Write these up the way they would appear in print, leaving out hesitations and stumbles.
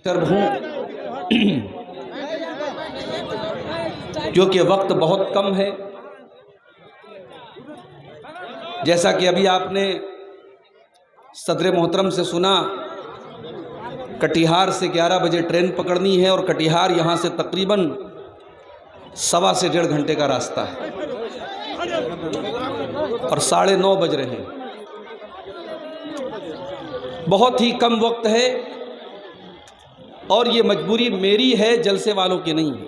طرف ہوں کیونکہ وقت بہت کم ہے. جیسا کہ ابھی آپ نے صدر محترم سے سنا، کٹیہار سے 11 بجے ٹرین پکڑنی ہے اور کٹیہار یہاں سے تقریباً 1.25 سے 1.5 گھنٹے کا راستہ ہے اور 9:30 بج رہے ہیں. بہت ہی کم وقت ہے اور یہ مجبوری میری ہے، جلسے والوں کی نہیں ہے.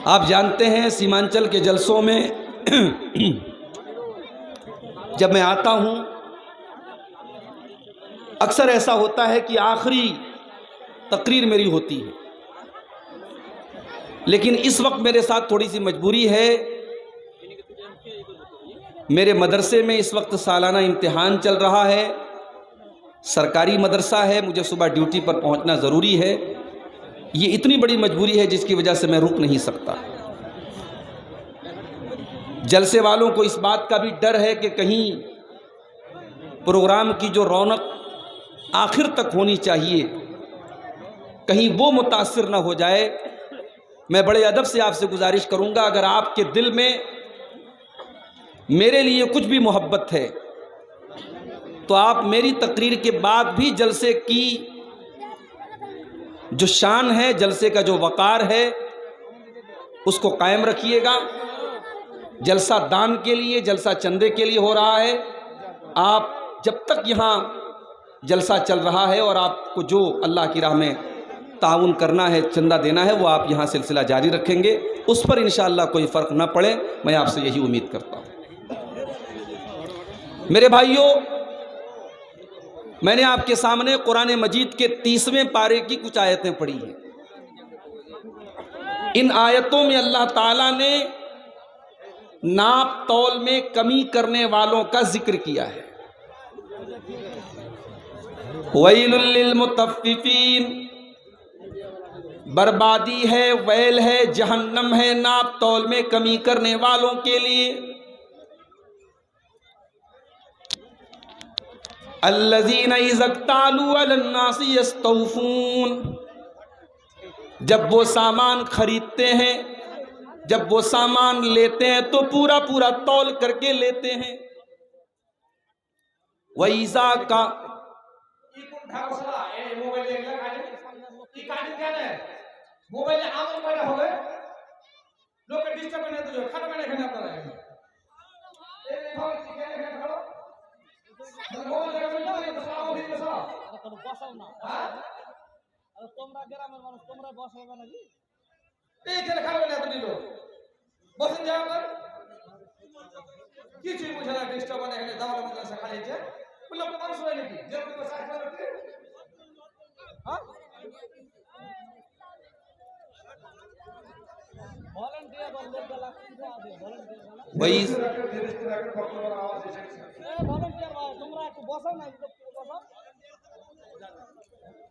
آپ جانتے ہیں سیمانچل کے جلسوں میں جب میں آتا ہوں اکثر ایسا ہوتا ہے کہ آخری تقریر میری ہوتی ہے، لیکن اس وقت میرے ساتھ تھوڑی سی مجبوری ہے. میرے مدرسے میں اس وقت سالانہ امتحان چل رہا ہے، سرکاری مدرسہ ہے، مجھے صبح ڈیوٹی پر پہنچنا ضروری ہے. یہ اتنی بڑی مجبوری ہے جس کی وجہ سے میں رک نہیں سکتا. جلسے والوں کو اس بات کا بھی ڈر ہے کہ کہیں پروگرام کی جو رونق آخر تک ہونی چاہیے کہیں وہ متاثر نہ ہو جائے. میں بڑے ادب سے آپ سے گزارش کروں گا، اگر آپ کے دل میں میرے لیے کچھ بھی محبت ہے تو آپ میری تقریر کے بعد بھی جلسے کی جو شان ہے، جلسے کا جو وقار ہے، اس کو قائم رکھیے گا. جلسہ دان کے لیے، جلسہ چندے کے لیے ہو رہا ہے. آپ جب تک یہاں جلسہ چل رہا ہے اور آپ کو جو اللہ کی راہ میں تعاون کرنا ہے، چندہ دینا ہے، وہ آپ یہاں سلسلہ جاری رکھیں گے. اس پر انشاءاللہ کوئی فرق نہ پڑے، میں آپ سے یہی امید کرتا ہوں. میرے بھائیوں، میں نے آپ کے سامنے قرآن مجید کے 30ویں پارے کی کچھ آیتیں پڑھی ہیں. ان آیتوں میں اللہ تعالیٰ نے ناپ تول میں کمی کرنے والوں کا ذکر کیا ہے. ویل للمطففین، بربادی ہے، ویل ہے، جہنم ہے ناپ تول میں کمی کرنے والوں کے لیے. الذین اذا اکتالوا علی الناس یستوفون، جب وہ سامان خریدتے ہیں، جب وہ سامان لیتے ہیں تو پورا پورا تول کر کے لیتے ہیں. وَإِذَا کا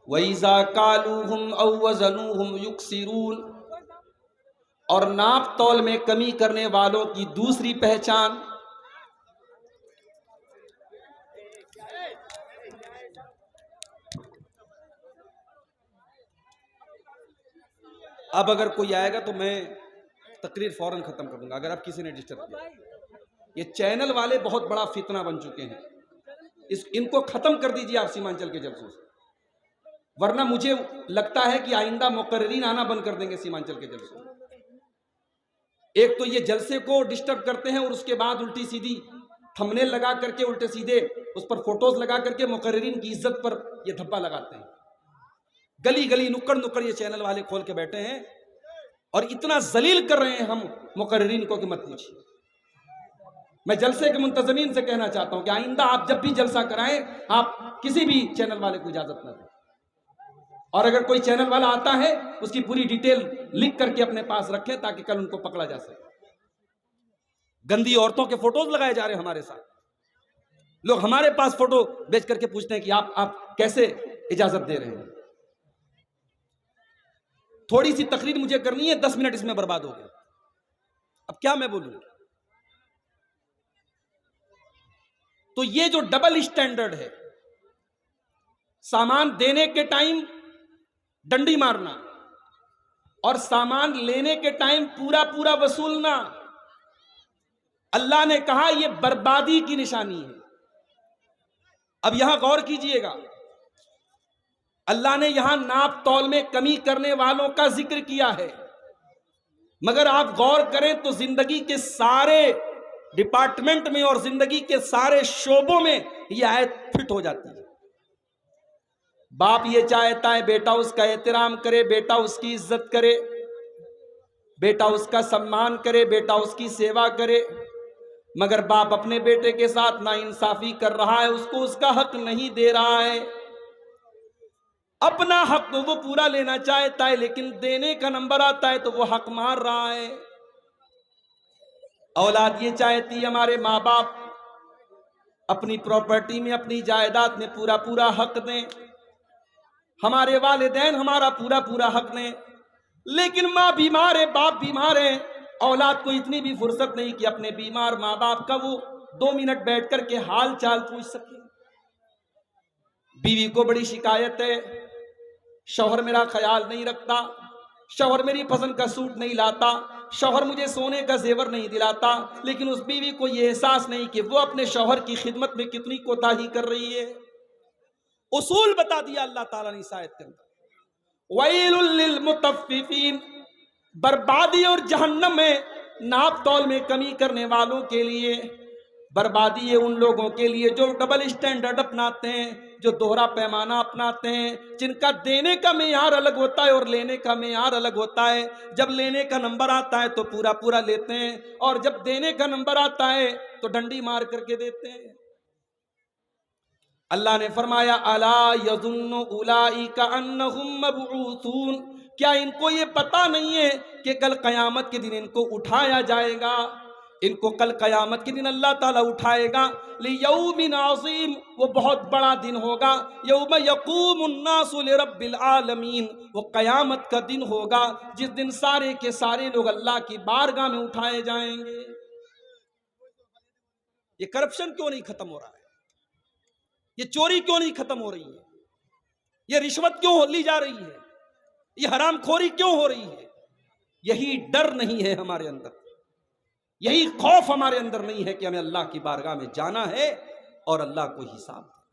وَإِذَا كَالُوهُمْ أَوْ وَزَنُوهُمْ يُخْسِرُونَ، اور ناپ تول میں کمی کرنے والوں کی دوسری پہچان اب اگر کوئی آئے گا تو میں تقریر فوراً ختم کر دوں گا اگر آپ کسی نے ڈسٹرب کیا. یہ چینل والے بہت بڑا فتنہ بن چکے ہیں، ان کو ختم کر دیجیے آپ سیمانچل کے جلسوں سے، ورنہ مجھے لگتا ہے کہ آئندہ مقررین آنا بند کر دیں گے سیمانچل کے جلسوں. ایک تو یہ جلسے کو ڈسٹرب کرتے ہیں اور اس کے بعد الٹی سیدھی تھمبنیل لگا کر کے الٹے سیدھے اس پر فوٹوز لگا کر کے مقررین کی عزت پر یہ دھبا لگاتے ہیں. گلی گلی نکڑ نکڑ یہ چینل والے کھول کے بیٹھے ہیں اور اتنا ذلیل کر رہے ہیں ہم مقررین کو کہ مت پوچھیے. میں جلسے کے منتظمین سے کہنا چاہتا ہوں کہ آئندہ آپ جب بھی جلسہ کرائیں آپ کسی بھی چینل والے کو اجازت نہ دیں، اور اگر کوئی چینل والا آتا ہے اس کی پوری ڈیٹیل لکھ کر کے اپنے پاس رکھیں تاکہ کل ان کو پکڑا جا سکے. گندی عورتوں کے فوٹوز لگائے جا رہے ہیں ہمارے ساتھ، لوگ ہمارے پاس فوٹو بیچ کر کے پوچھتے ہیں کہ آپ کیسے اجازت دے رہے ہیں. تھوڑی سی تقریر مجھے کرنی ہے، 10 منٹ اس میں برباد ہو گئے. اب کیا میں بولوں؟ تو یہ جو ڈبل اسٹینڈرڈ ہے سامان دینے کے ٹائم ڈنڈی مارنا اور سامان لینے کے ٹائم پورا پورا وصولنا، اللہ نے کہا یہ بربادی کی نشانی ہے۔ اب یہاں غور کیجئے گا، اللہ نے یہاں ناپ تول میں کمی کرنے والوں کا ذکر کیا ہے، مگر آپ غور کریں تو زندگی کے سارے ڈپارٹمنٹ میں اور زندگی کے سارے شعبوں میں یہ آیت فٹ ہو جاتی ہے۔ باپ یہ چاہتا ہے بیٹا اس کا احترام کرے، بیٹا اس کی عزت کرے، بیٹا اس کا سمان کرے، بیٹا اس کی سیوا کرے، مگر باپ اپنے بیٹے کے ساتھ ناانصافی کر رہا ہے، اس کو اس کا حق نہیں دے رہا ہے۔ اپنا حق تو وہ پورا لینا چاہتا ہے، لیکن دینے کا نمبر آتا ہے تو وہ حق مار رہا ہے۔ اولاد یہ چاہتی ہے ہمارے ماں باپ اپنی پراپرٹی میں، اپنی جائیداد میں پورا پورا حق دیں، ہمارے والدین ہمارا پورا پورا حق دیں، لیکن ماں بیمار ہے، باپ بیمار ہے، اولاد کو اتنی بھی فرصت نہیں کہ اپنے بیمار ماں باپ کا وہ 2 منٹ بیٹھ کر کے حال چال پوچھ سکے۔ بیوی کو بڑی شکایت ہے، شوہر میرا خیال نہیں رکھتا، شوہر میری پسند کا سوٹ نہیں لاتا، شوہر مجھے سونے کا زیور نہیں دلاتا، لیکن اس بیوی کو یہ احساس نہیں کہ وہ اپنے شوہر کی خدمت میں کتنی کوتاہی کر رہی ہے۔ اصول بتا دیا اللہ تعالیٰ نے اس آیت کے اندر، وَيْلٌ لِّلْمُطَفِّفِينَ، بربادی اور جہنم میں ناپ تول میں کمی کرنے والوں کے لیے، بربادی ہے ان لوگوں کے لیے جو ڈبل اسٹینڈرڈ اپناتے ہیں، جو دوہرا پیمانہ اپناتے ہیں، جن کا دینے کا معیار الگ ہوتا ہے اور لینے کا معیار الگ ہوتا ہے۔ جب لینے کا نمبر آتا ہے تو پورا پورا لیتے ہیں، اور جب دینے کا نمبر آتا ہے تو ڈنڈی مار کر کے دیتے ہیں۔ اللہ نے فرمایا الا یظن اولئک انہم مبعوثون، کیا ان کو یہ پتہ نہیں ہے کہ کل قیامت کے دن ان کو اٹھایا جائے گا، ان کو کل قیامت کے دن اللہ تعالیٰ اٹھائے گا۔ لیوم عظیم، وہ بہت بڑا دن ہوگا، یوم یقوم الناس لرب العالمین، وہ قیامت کا دن ہوگا جس دن سارے کے سارے لوگ اللہ کی بارگاہ میں اٹھائے جائیں گے۔ یہ کرپشن کیوں نہیں ختم ہو رہا ہے؟ یہ چوری کیوں نہیں ختم ہو رہی ہے؟ یہ رشوت کیوں لی جا رہی ہے؟ یہ حرام خوری کیوں ہو رہی ہے؟ یہی ڈر نہیں ہے ہمارے اندر، یہی خوف ہمارے اندر نہیں ہے کہ ہمیں اللہ کی بارگاہ میں جانا ہے اور اللہ کو حساب دینا۔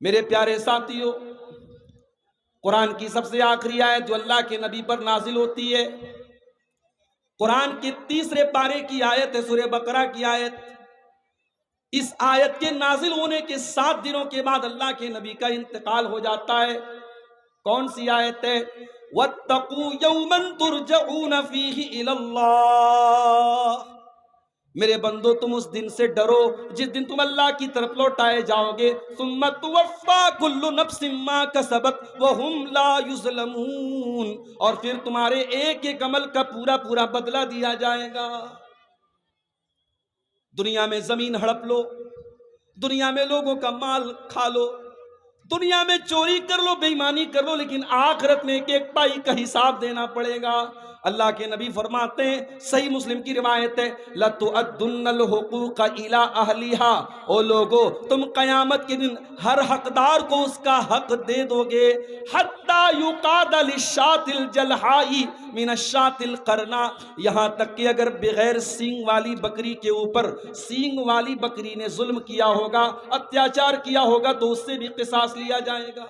میرے پیارے ساتھیو، قرآن کی سب سے آخری آیت جو اللہ کے نبی پر نازل ہوتی ہے، قرآن کے 3 پارے کی آیت ہے، سورہ بقرہ کی آیت۔ اس آیت کے نازل ہونے کے 7 دنوں کے بعد اللہ کے نبی کا انتقال ہو جاتا ہے۔ کون سی آیت ہے؟ وَاتَّقُوا يَوْمًا تُرْجَعُونَ فِيهِ إِلَى اللَّهِ، میرے بندو تم اس دن سے ڈرو جس دن تم اللہ کی طرف لوٹائے جاؤ گے۔ ثُمَّ تُوَفَّى كُلُّ نَفْسٍ مَّا كَسَبَتْ وَهُمْ لَا يُظْلَمُونَ، اور پھر تمہارے ایک ایک عمل کا پورا پورا بدلہ دیا جائے گا۔ دنیا میں زمین ہڑپ لو، دنیا میں لوگوں کا مال کھا لو، دنیا میں چوری کر لو، بے ایمانی کر لو، لیکن آخرت میں ایک ایک پائی کا حساب دینا پڑے گا۔ اللہ کے نبی فرماتے ہیں، صحیح مسلم کی روایت ہے، لَتُؤَدُّنَّ الْحُقُوقَ إِلَىٰ أَهْلِهَا، او لوگو تم قیامت کے دن ہر حقدار کو اس کا حق دے دو گے، حَتَّى يُقَادَ لِلشَّاةِ الْجَلْحَاءِ مِنَ الشَّاةِ الْقَرْنَاءِ، یہاں تک کہ اگر بغیر سینگ والی بکری کے اوپر سینگ والی بکری نے ظلم کیا ہوگا، اتیاچار کیا ہوگا، تو اس سے بھی قصاص لیا جائے گا۔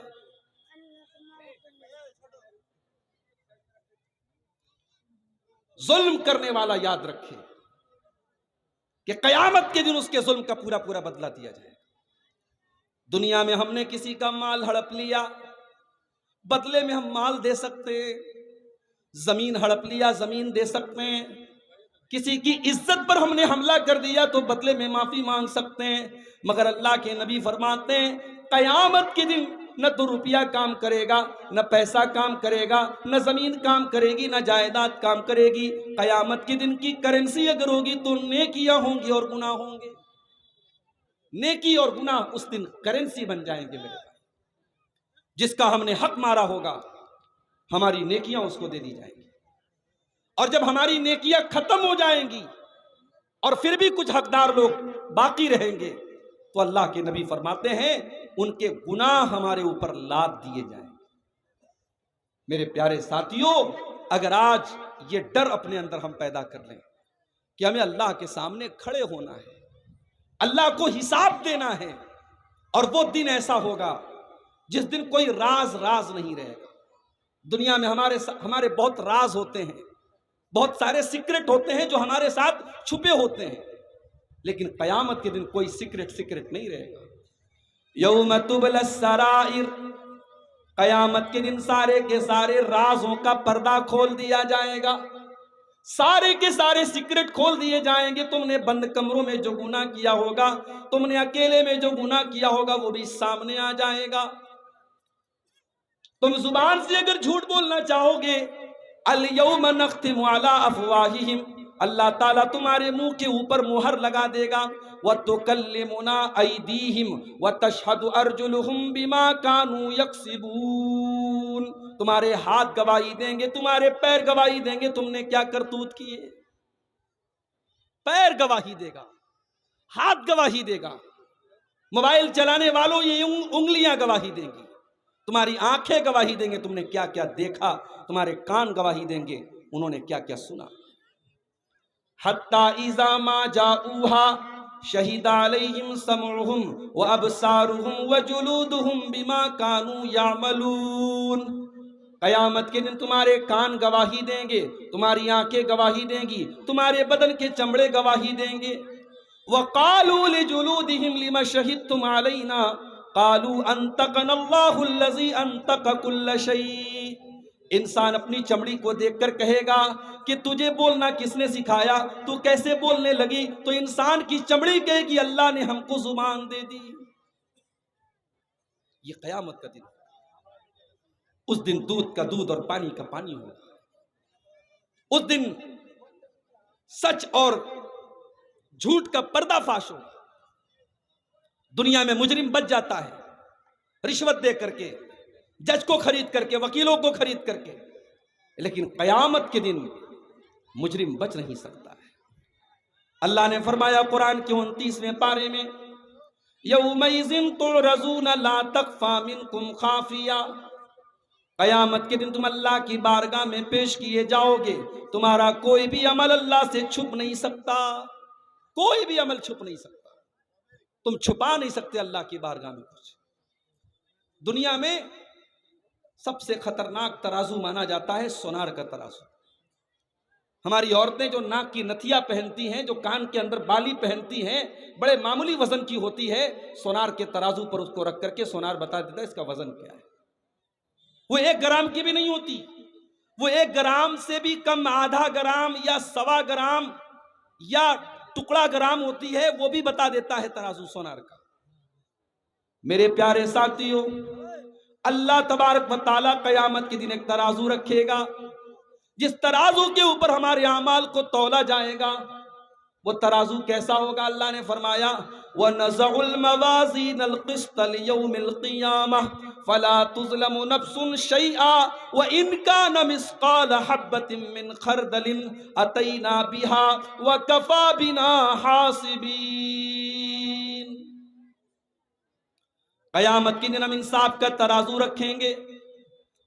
ظلم کرنے والا یاد رکھے کہ قیامت کے دن اس کے ظلم کا پورا پورا بدلہ دیا جائے۔ دنیا میں ہم نے کسی کا مال ہڑپ لیا، بدلے میں ہم مال دے سکتے ہیں، زمین ہڑپ لیا، زمین دے سکتے ہیں، کسی کی عزت پر ہم نے حملہ کر دیا تو بدلے میں معافی مانگ سکتے ہیں، مگر اللہ کے نبی فرماتے ہیں قیامت کے دن نہ تو روپیہ کام کرے گا، نہ پیسہ کام کرے گا، نہ زمین کام کرے گی، نہ جائیداد کام کرے گی۔ قیامت کے دن کی کرنسی اگر ہوگی تو نیکیاں ہوں گی اور گناہ ہوں گے۔ نیکی اور گناہ اس دن کرنسی بن جائیں گے میرے بھائی۔ جس کا ہم نے حق مارا ہوگا ہماری نیکیاں اس کو دے دی جائیں گی، اور جب ہماری نیکیاں ختم ہو جائیں گی اور پھر بھی کچھ حقدار لوگ باقی رہیں گے تو اللہ کے نبی فرماتے ہیں ان کے گناہ ہمارے اوپر لاد دیے جائیں۔ میرے پیارے ساتھیوں، اگر آج یہ ڈر اپنے اندر ہم پیدا کر لیں کہ ہمیں اللہ کے سامنے کھڑے ہونا ہے، اللہ کو حساب دینا ہے، اور وہ دن ایسا ہوگا جس دن کوئی راز نہیں رہے گا۔ دنیا میں ہمارے بہت راز ہوتے ہیں، بہت سارے سیکرٹ ہوتے ہیں جو ہمارے ساتھ چھپے ہوتے ہیں، لیکن قیامت کے دن کوئی سیکرٹ نہیں رہے گا۔ یوم تبلی السرائر، قیامت کے دن سارے کے سارے رازوں کا پردہ کھول دیا جائے گا، سارے کے سارے سیکرٹ کھول دیے جائیں گے۔ تم نے بند کمروں میں جو گناہ کیا ہوگا، تم نے اکیلے میں جو گناہ کیا ہوگا، وہ بھی سامنے آ جائے گا۔ تم زبان سے اگر جھوٹ بولنا چاہو گے، الیوم نختم علی افواہہم، اللہ تعالیٰ تمہارے منہ کے اوپر مہر لگا دے گا، وَتُكَلِّمُنَا أَيْدِيهِمْ وَتَشْهَدُ أَرْجُلُهُمْ بِمَا كَانُوا يَكْسِبُونَ، تمہارے ہاتھ گواہی دیں گے، تمہارے پیر گواہی دیں گے، تم نے کیا کرتوت کیے۔ پیر گواہی دے گا، ہاتھ گواہی دے گا، موبائل چلانے والوں یہ انگلیاں گواہی دیں گی، تمہاری آنکھیں گواہی دیں گے تم نے کیا کیا دیکھا، تمہارے کان گواہی دیں گے انہوں نے کیا کیا سنا۔ حَتَّى إِذَا مَا جَاءُوهَا شَهِدَ عَلَيْهِمْ سَمْعُهُمْ وَأَبْصَارُهُمْ وَجُلُودُهُمْ بِمَا كَانُوا يَعْمَلُونَ، قیامت کے دن تمہارے کان گواہی دیں گے، تمہاری آنکھیں گواہی دیں گی، تمہارے بدن کے چمڑے گواہی دیں گے۔ وَقَالُوا لِجُلُودِهِمْ لِمَ شَهِدتُّمْ عَلَيْنَا قَالُوا أَنطَقَنَا اللَّهُ الَّذِي أَنطَقَ كُلَّ شَيْءٍ، انسان اپنی چمڑی کو دیکھ کر کہے گا کہ تجھے بولنا کس نے سکھایا، تو کیسے بولنے لگی؟ تو انسان کی چمڑی کہے گی اللہ نے ہم کو زبان دے دی۔ یہ قیامت کا دن، اس دن دودھ کا دودھ اور پانی کا پانی ہوگا، اس دن سچ اور جھوٹ کا پردہ فاش ہوگا۔ دنیا میں مجرم بچ جاتا ہے رشوت دے کر کے، جج کو خرید کر کے، وکیلوں کو خرید کر کے، لیکن قیامت کے دن مجرم بچ نہیں سکتا ہے۔ اللہ نے فرمایا قرآن کے 29ویں پارے میں، یومئذ تعرضون لا تخفی منکم خافیہ، قیامت کے دن تم اللہ کی بارگاہ میں پیش کیے جاؤ گے، تمہارا کوئی بھی عمل اللہ سے چھپ نہیں سکتا، کوئی بھی عمل چھپ نہیں سکتا، تم چھپا نہیں سکتے اللہ کی بارگاہ میں کچھ۔ دنیا میں سب سے خطرناک ترازو مانا جاتا ہے سونار کا ترازو۔ ہماری عورتیں جو ناک کی نتھیا پہنتی ہیں، جو کان کے اندر بالی پہنتی ہیں، بڑے معمولی وزن کی ہوتی ہے، سونار کے ترازو پر اس کو رکھ کر کے سونار بتا دیتا ہے اس کا وزن کیا ہے۔ وہ 1 گرام کی بھی نہیں ہوتی، وہ 1 گرام سے بھی کم، آدھا گرام یا 1.25 گرام یا ٹکڑا گرام ہوتی ہے، وہ بھی بتا دیتا ہے ترازو سونار کا۔ میرے پیارے ساتھیوں، اللہ تبارک و تعالیٰ قیامت کے دن ایک ترازو رکھے گا، جس ترازو کے اوپر ہمارے اعمال کو تولا جائے گا۔ وہ ترازو کیسا ہوگا؟ اللہ نے فرمایا وَنَزَعُ الْمَوَازِينَ الْقِسْطَ لِيَوْمِ الْقِيَامَةِ فَلَا تُظْلَمُ نَفْسٌ شَيْئًا وَإِنْ كَانَ مِثْقَالَ حَبَّةٍ مِّنْ خَرْدَلٍ أَتَيْنَا بِهَا وَكَفَى بِنَا حَاسِبِينَ۔ قیامت کے دن ہم انصاف کا ترازو رکھیں گے،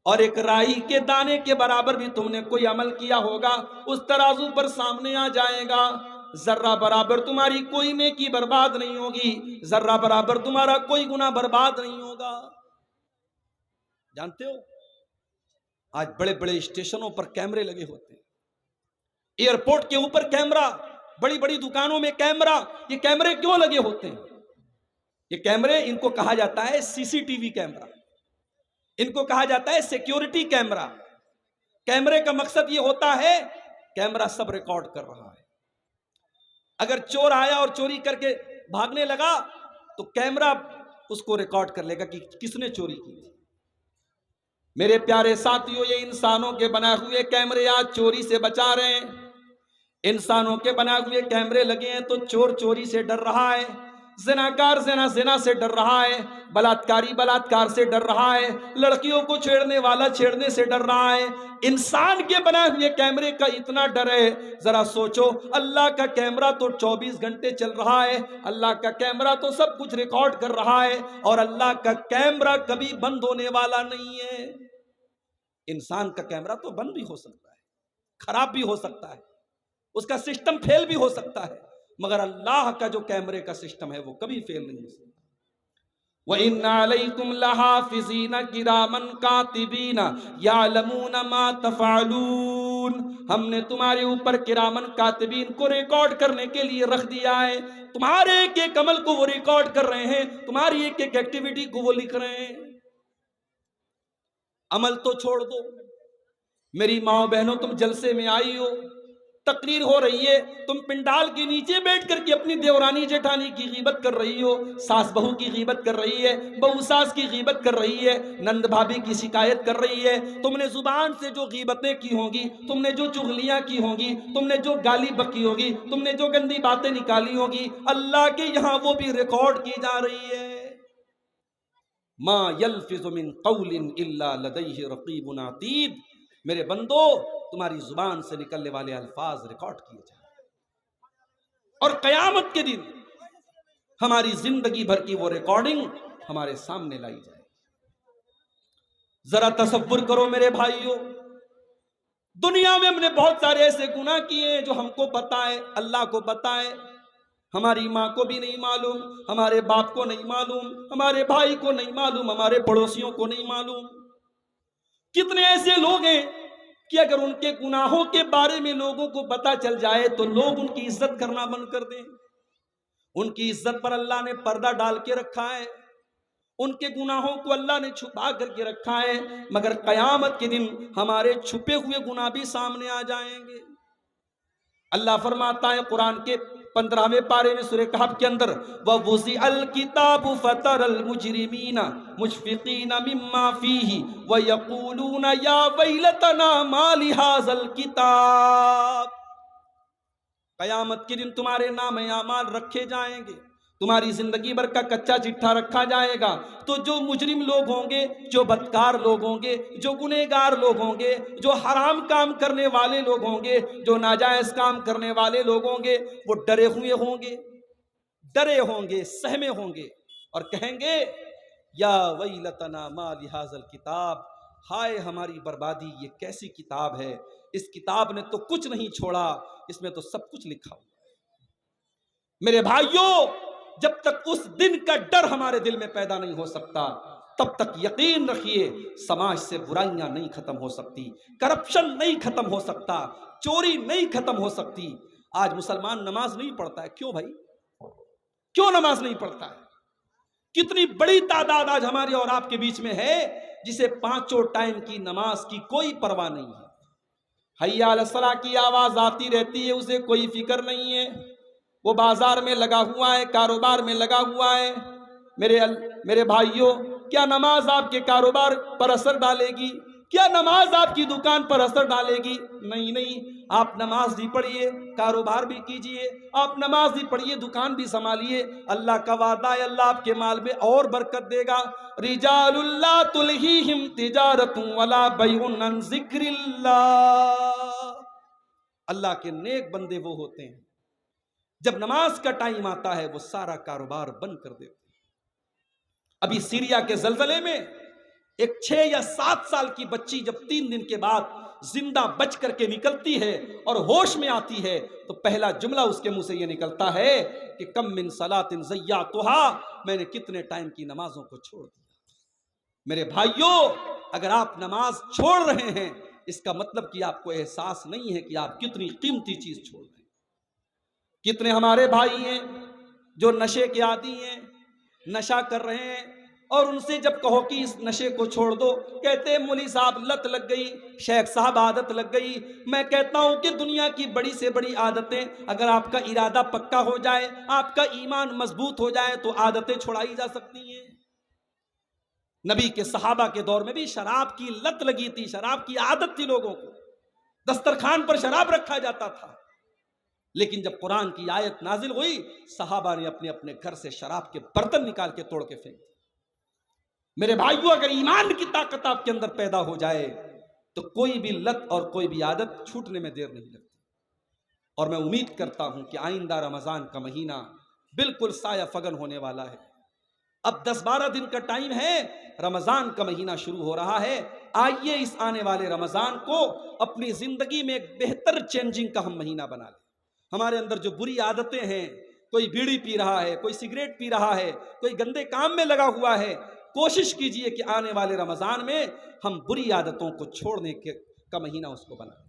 اور ایک رائی کے دانے کے برابر بھی تم نے کوئی عمل کیا ہوگا اس ترازو پر سامنے آ جائے گا۔ ذرہ برابر تمہاری کوئی نیکی برباد نہیں ہوگی، ذرہ برابر تمہارا کوئی گناہ برباد نہیں ہوگا۔ جانتے ہو آج بڑے بڑے اسٹیشنوں پر کیمرے لگے ہوتے ہیں، ایئرپورٹ کے اوپر کیمرہ، بڑی بڑی دکانوں میں کیمرہ۔ یہ کیمرے کیوں لگے ہوتے ہیں؟ یہ کیمرے، ان کو کہا جاتا ہے سی سی ٹی وی کیمرہ، ان کو کہا جاتا ہے سیکیورٹی کیمرہ۔ کیمرے کا مقصد یہ ہوتا ہے کیمرہ سب ریکارڈ کر رہا ہے، اگر چور آیا اور چوری کر کے بھاگنے لگا تو کیمرہ اس کو ریکارڈ کر لے گا کہ کس نے چوری کی تھی۔ میرے پیارے ساتھیوں، یہ انسانوں کے بنائے ہوئے کیمرے آج چوری سے بچا رہے ہیں۔ انسانوں کے بنائے ہوئے کیمرے لگے ہیں تو چور چوری سے ڈر رہا ہے، زناکار زنا سے ڈر رہا ہے، بلاتکاری بلاత్కాر سے ڈر رہا ہے، لڑکیوں کو چھیڑنے والا چھیڑنے سے ڈر رہا ہے۔ انسان کے بنائے ہوئے کیمرے کا اتنا ڈر ہے، ذرا سوچو اللہ کا کیمرہ تو 24 گھنٹے چل رہا ہے، اللہ کا کیمرہ تو سب کچھ ریکارڈ کر رہا ہے، اور اللہ کا کیمرہ کبھی بند ہونے والا نہیں ہے۔ انسان کا کیمرہ تو بند بھی ہو سکتا ہے، خراب بھی ہو سکتا ہے، اس کا سسٹم فیل بھی ہو سکتا ہے، مگر اللہ کا جو کیمرے کا سسٹم ہے وہ کبھی فیل نہیں ہو سکتا۔ وَإِنَّ عَلَيْكُمْ لَحَافِظِينَ كِرَامًا كَاتِبِينَ يَعْلَمُونَ مَا تَفْعَلُونَ، ہم نے تمہارے اوپر کرامن کاتبین کو ریکارڈ کرنے کے لیے رکھ دیا ہے، تمہارے ایک ایک عمل کو وہ ریکارڈ کر رہے ہیں، تمہاری ایک ایک ایکٹیویٹی کو وہ لکھ رہے ہیں۔ عمل تو چھوڑ دو، میری ماں بہنوں تم جلسے میں آئی ہو، تقریر ہو رہی ہے، تم پنڈال کے نیچے بیٹھ کر کے اپنی دیورانی جیٹھانی کی غیبت کر رہی ہو، ساس بہو کی غیبت کر رہی ہے، بہو ساس کی غیبت کر رہی ہے، نند بھابھی کی شکایت کر رہی ہے، تم نے زبان سے جو غیبتیں کی ہوں گی، تم نے جو چغلیاں کی ہوں گی، تم نے جو گالی بکی ہوگی، تم نے جو گندی باتیں نکالی ہوگی، اللہ کے یہاں وہ بھی ریکارڈ کی جا رہی ہے۔ ما یلفظ من قول الا لدیہ رقیب عتید، میرے بندو تمہاری زبان سے نکلنے والے الفاظ ریکارڈ کیے جائیں، اور قیامت کے دن ہماری زندگی بھر کی وہ ریکارڈنگ ہمارے سامنے لائی جائے۔ ذرا تصور کرو میرے بھائیوں، دنیا میں ہم نے بہت سارے ایسے گناہ کیے ہیں جو ہم کو پتا ہے، اللہ کو پتا ہے، ہماری ماں کو بھی نہیں معلوم، ہمارے باپ کو نہیں معلوم، ہمارے بھائی کو نہیں معلوم، ہمارے پڑوسیوں کو نہیں معلوم۔ کتنے ایسے لوگ ہیں کہ اگر ان کے گناہوں کے بارے میں لوگوں کو پتا چل جائے تو لوگ ان کی عزت کرنا بند کر دیں۔ ان کی عزت پر اللہ نے پردہ ڈال کے رکھا ہے، ان کے گناہوں کو اللہ نے چھپا کر کے رکھا ہے، مگر قیامت کے دن ہمارے چھپے ہوئے گناہ بھی سامنے آ جائیں گے۔ اللہ فرماتا ہے قرآن کے 15ویں پارے میں سورہ کہف کے اندر، وَوُضِعَ الْكِتَابُ فَتَرَى الْمُجْرِمِينَ مُشْفِقِينَ مِمَّا فِيهِ وَيَقُولُونَ يَا وَيْلَتَنَا مَا لِهَذَا الْكِتَابِ، قیامت کے دن تمہارے نام اعمال رکھے جائیں گے، تمہاری زندگی بھر کا کچا چٹھا رکھا جائے گا، تو جو مجرم لوگ ہوں گے، جو بدکار لوگ ہوں گے، جو گنہگار لوگ ہوں گے، جو حرام کام کرنے والے لوگ ہوں گے، جو ناجائز کام کرنے والے لوگ ہوں گے، وہ ڈرے ہوئے ہوں گے، ڈرے ہوں گے، سہمے ہوں گے، اور کہیں گے یا ویلتنا ما لہذا الکتاب، ہائے ہماری بربادی، یہ کیسی کتاب ہے، اس کتاب نے تو کچھ نہیں چھوڑا، اس میں تو سب کچھ لکھا ہوا۔ میرے بھائیوں، جب تک اس دن کا ڈر ہمارے دل میں پیدا نہیں ہو سکتا، تب تک یقین رکھیے سماج سے برائیاں نہیں ختم ہو سکتی، کرپشن نہیں ختم ہو سکتا، چوری نہیں ختم ہو سکتی۔ آج مسلمان نماز نہیں پڑھتا ہے، کیوں بھائی؟ کیوں نماز نہیں پڑھتا ہے؟ کتنی بڑی تعداد آج ہمارے اور آپ کے بیچ میں ہے جسے 5 ٹائم کی نماز کی کوئی پرواہ نہیں ہے، حی علی الصلاۃ کی آواز آتی رہتی ہے، اسے کوئی فکر نہیں ہے، وہ بازار میں لگا ہوا ہے، کاروبار میں لگا ہوا ہے۔ میرے بھائیوں، کیا نماز آپ کے کاروبار پر اثر ڈالے گی؟ کیا نماز آپ کی دکان پر اثر ڈالے گی؟ نہیں، آپ نماز بھی پڑھیے، کاروبار بھی کیجئے، آپ نماز بھی پڑھیے، دکان بھی سنبھالیے، اللہ کا وعدہ ہے اللہ آپ کے مال میں اور برکت دے گا۔ رجال لا تلہیہم تجارت ولا بیع عن ذکر اللہ، اللہ کے نیک بندے وہ ہوتے ہیں جب نماز کا ٹائم آتا ہے وہ سارا کاروبار بند کر دیتے ہیں۔ ابھی سیریا کے زلزلے میں ایک 6 یا 7 سال کی بچی جب 3 دن کے بعد زندہ بچ کر کے نکلتی ہے اور ہوش میں آتی ہے تو پہلا جملہ اس کے منہ سے یہ نکلتا ہے کہ کم من صلاۃ ضیعتها، میں نے کتنے ٹائم کی نمازوں کو چھوڑ دیا۔ میرے بھائیوں، اگر آپ نماز چھوڑ رہے ہیں اس کا مطلب کہ آپ کو احساس نہیں ہے کہ آپ کتنی قیمتی چیز چھوڑ رہے ہیں۔ کتنے ہمارے بھائی ہیں جو نشے کے عادی ہیں، نشہ کر رہے ہیں، اور ان سے جب کہو کہ اس نشے کو چھوڑ دو، کہتے ہیں مولوی صاحب لت لگ گئی، شیخ صاحب عادت لگ گئی۔ میں کہتا ہوں کہ دنیا کی بڑی سے بڑی عادتیں اگر آپ کا ارادہ پکا ہو جائے، آپ کا ایمان مضبوط ہو جائے تو عادتیں چھڑائی جا سکتی ہیں۔ نبی کے صحابہ کے دور میں بھی شراب کی لت لگی تھی، شراب کی عادت تھی، لوگوں کو دسترخوان پر شراب رکھا جاتا تھا۔ لیکن جب قرآن کی آیت نازل ہوئی صحابہ نے اپنے اپنے گھر سے شراب کے برتن نکال کے توڑ کے پھینک. میرے بھائیو، اگر ایمان کی طاقت آپ کے اندر پیدا ہو جائے تو کوئی بھی لت اور کوئی بھی عادت چھوٹنے میں دیر نہیں لگتی. اور میں امید کرتا ہوں کہ آئندہ رمضان کا مہینہ بالکل سایہ فگن ہونے والا ہے. اب 10-12 دن کا ٹائم ہے، رمضان کا مہینہ شروع ہو رہا ہے. آئیے اس آنے والے رمضان کو اپنی زندگی میں ایک بہتر چینجنگ کا ہم مہینہ بنا لیں. ہمارے اندر جو بری عادتیں ہیں، کوئی بیڑی پی رہا ہے، کوئی سگریٹ پی رہا ہے، کوئی گندے کام میں لگا ہوا ہے، کوشش کیجئے کہ آنے والے رمضان میں ہم بری عادتوں کو چھوڑنے کا مہینہ اس کو بنائیں.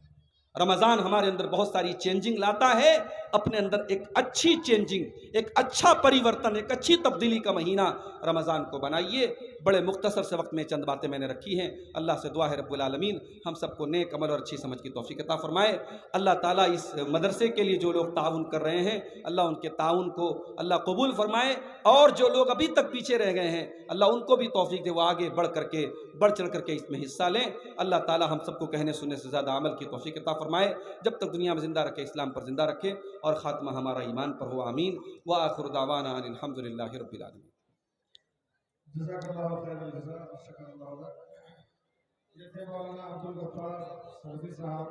رمضان ہمارے اندر بہت ساری چینجنگ لاتا ہے. اپنے اندر ایک اچھی چینجنگ، ایک اچھا پریورتن، ایک اچھی تبدیلی کا مہینہ رمضان کو بنائیے. بڑے مختصر سے وقت میں چند باتیں میں نے رکھی ہیں. اللہ سے دعا ہے رب العالمین ہم سب کو نیک عمل اور اچھی سمجھ کی توفیق عطا فرمائے. اللہ تعالیٰ اس مدرسے کے لیے جو لوگ تعاون کر رہے ہیں، اللہ ان کے تعاون کو اللہ قبول فرمائے. اور جو لوگ ابھی تک پیچھے رہ گئے ہیں، اللہ ان کو بھی توفیق دے، وہ آگے بڑھ چڑھ کر کے اس میں حصہ لیں. اللہ تعالیٰ ہم سب کو کہنے سننے سے زیادہ عمل کی توفیق عطا فرمائے. جب تک دنیا میں زندہ رکھے اسلام پر زندہ رکھے اور خاتمہ ہمارا ایمان پر ہو. آمین. وآخر دعوانا ان الحمد للہ رب العالمین. جزاک اللہ خیر الجزاء، شکر اللہ. یہ تھے مولانا عبدالغفار سعودی صاحب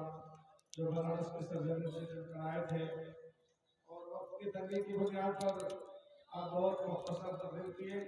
جو بنارس کی سرزمین سے چل کر آئے تھے اور وقت کی تنگی کی بنیاد پر آپ بہت مختصر تقریر کیے.